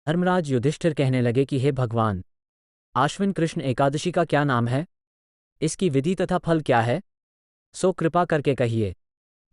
धर्मराज युधिष्ठिर कहने लगे कि हे भगवान, आश्विन कृष्ण एकादशी का क्या नाम है? इसकी विधि तथा फल क्या है? सो कृपा करके कहिए।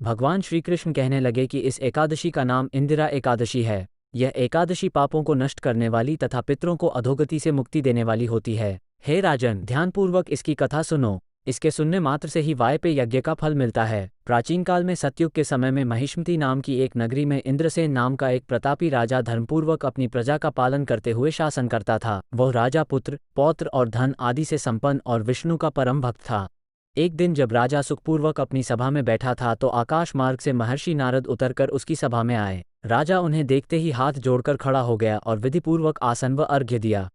भगवान श्री कृष्ण कहने लगे कि इस एकादशी का नाम इंदिरा एकादशी है। यह एकादशी पापों को नष्ट करने वाली तथा पितरों को अधोगति से मुक्ति देने वाली होती है। हे राजन, ध्यानपूर्वक इसकी कथा सुनो। इसके सुनने मात्र से ही वायपेय यज्ञ का फल मिलता है। प्राचीन काल में सतयुग के समय में महिष्मती नाम की एक नगरी में इंद्रसेन नाम का एक प्रतापी राजा धर्मपूर्वक अपनी प्रजा का पालन करते हुए शासन करता था। वह राजा पुत्र, पौत्र और धन आदि से संपन्न और विष्णु का परम भक्त था। एक दिन जब राजा सुखपूर्वक अपनी सभा में बैठा था तो आकाश मार्ग से महर्षि नारद उतरकर उसकी सभा में आए। राजा उन्हें देखते ही हाथ जोड़कर खड़ा हो गया और विधिपूर्वक आसन व अर्घ्य दिया।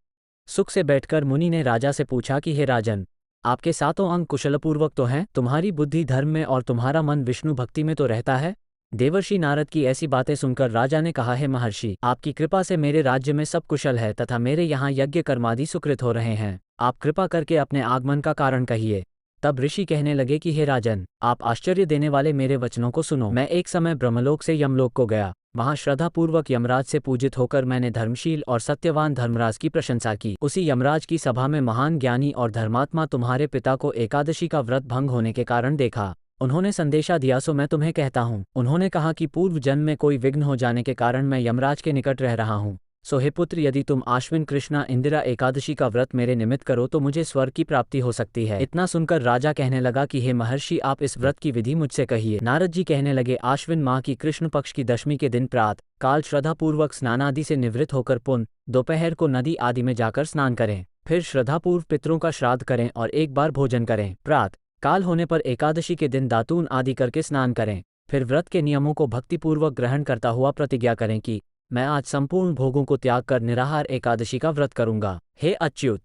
सुख से बैठकर मुनि ने राजा से पूछा कि हे राजन, आपके सातों अंग कुशलपूर्वक तो हैं? तुम्हारी बुद्धि धर्म में और तुम्हारा मन विष्णु भक्ति में तो रहता है? देवर्षि नारद की ऐसी बातें सुनकर राजा ने कहा, हे महर्षि, आपकी कृपा से मेरे राज्य में सब कुशल है तथा मेरे यहाँ यज्ञ कर्मादि सुकृत हो रहे हैं। आप कृपा करके अपने आगमन का कारण कहिए। तब ऋषि कहने लगे कि हे राजन, आप आश्चर्य देने वाले मेरे वचनों को सुनो। मैं एक समय ब्रह्मलोक से यमलोक को गया। वहां श्रद्धापूर्वक यमराज से पूजित होकर मैंने धर्मशील और सत्यवान धर्मराज की प्रशंसा की। उसी यमराज की सभा में महान ज्ञानी और धर्मात्मा तुम्हारे पिता को एकादशी का व्रत भंग होने के कारण देखा। उन्होंने संदेशा दिया, सो मैं तुम्हें कहता हूँ। उन्होंने कहा कि पूर्व जन्म में कोई विघ्न हो जाने के कारण मैं यमराज के निकट रह रहा हूँ। सो हे पुत्र, यदि तुम आश्विन कृष्णा इंदिरा एकादशी का व्रत मेरे निमित्त करो तो मुझे स्वर्ग की प्राप्ति हो सकती है। इतना सुनकर राजा कहने लगा कि हे महर्षि, आप इस व्रत की विधि मुझसे कहिए। नारद जी कहने लगे, आश्विन माह की कृष्ण पक्ष की दशमी के दिन प्रातः काल श्रद्धापूर्वक स्नानादि से निवृत्त होकर पुनः दोपहर को नदी आदि में जाकर स्नान करें। फिर श्रद्धापूर्व पितरों का श्राद्ध करें और एक बार भोजन करें। प्रातः काल होने पर एकादशी के दिन दातून आदि करके स्नान करें। फिर व्रत के नियमों को भक्तिपूर्वक ग्रहण करता हुआ प्रतिज्ञा करें कि मैं आज संपूर्ण भोगों को त्याग कर निराहार एकादशी का व्रत करूंगा। हे अच्युत,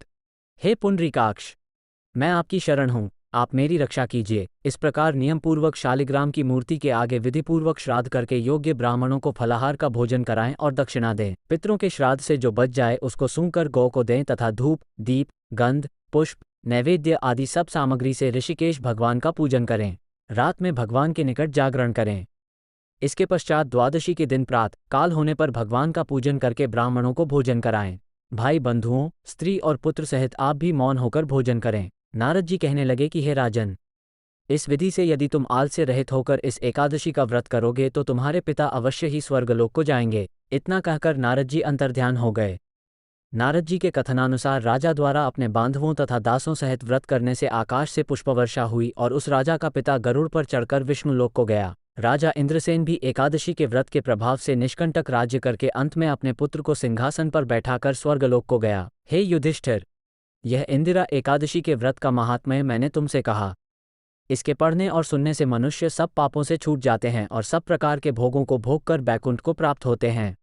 हे पुंडरीकाक्ष, मैं आपकी शरण हूँ, आप मेरी रक्षा कीजिए। इस प्रकार नियमपूर्वक शालिग्राम की मूर्ति के आगे विधिपूर्वक श्राद्ध करके योग्य ब्राह्मणों को फलाहार का भोजन कराएं और दक्षिणा दें। पितरों के श्राद्ध से जो बच जाए उसको सूंघकर गौ को दें तथा धूप, दीप, गंध, पुष्प, नैवेद्य आदि सब सामग्री से ऋषिकेश भगवान का पूजन करें। रात में भगवान के निकट जागरण करें। इसके पश्चात द्वादशी के दिन प्रातः काल होने पर भगवान का पूजन करके ब्राह्मणों को भोजन कराएं। भाई बंधुओं, स्त्री और पुत्र सहित आप भी मौन होकर भोजन करें। नारद जी कहने लगे कि हे राजन, इस विधि से यदि तुम आलस्य रहित होकर इस एकादशी का व्रत करोगे तो तुम्हारे पिता अवश्य ही स्वर्गलोक को जाएंगे। इतना कहकर नारद जी अंतर्ध्यान हो गए। नारद जी के कथनानुसार राजा द्वारा अपने बांधवों तथा दासों सहित व्रत करने से आकाश से पुष्पवर्षा हुई और उस राजा का पिता गरुड़ पर चढ़कर विष्णुलोक को गया। राजा इंद्रसेन भी एकादशी के व्रत के प्रभाव से निष्कंटक राज्य करके अंत में अपने पुत्र को सिंहासन पर बैठाकर स्वर्गलोक को गया। हे युधिष्ठिर, यह इंदिरा एकादशी के व्रत का महात्म्य मैंने तुमसे कहा। इसके पढ़ने और सुनने से मनुष्य सब पापों से छूट जाते हैं और सब प्रकार के भोगों को भोग कर बैकुंठ को प्राप्त होते हैं।